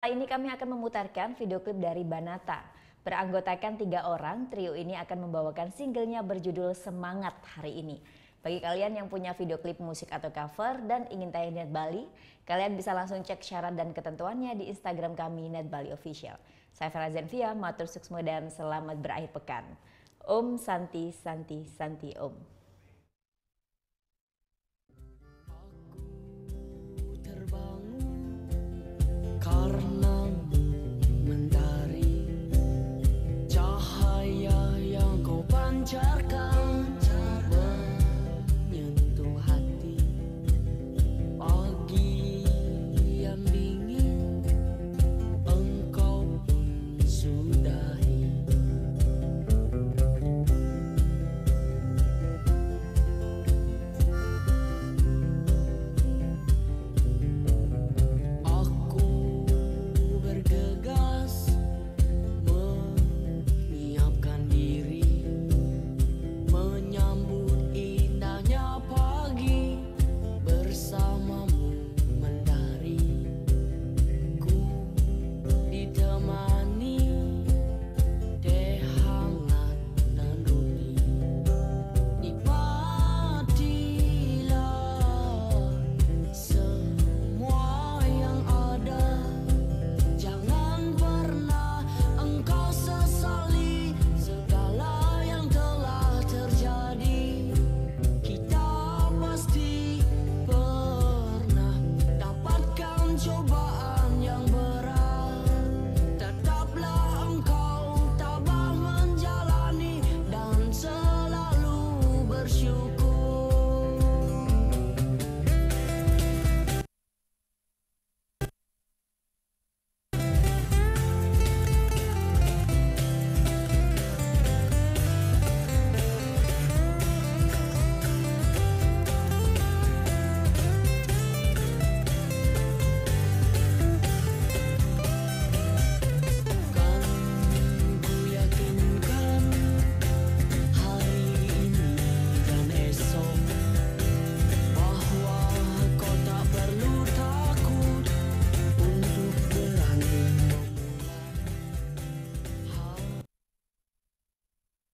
Kali ini kami akan memutarkan video klip dari Banata. Beranggotakan 3 orang, trio ini akan membawakan singlenya berjudul Semangat hari ini. Bagi kalian yang punya video klip musik atau cover dan ingin tayang di Net Bali, kalian bisa langsung cek syarat dan ketentuannya di Instagram kami Net Bali Official. Saya Farah Zenvia, matur suksma dan selamat berakhir pekan. Om Santi Santi Santi Om.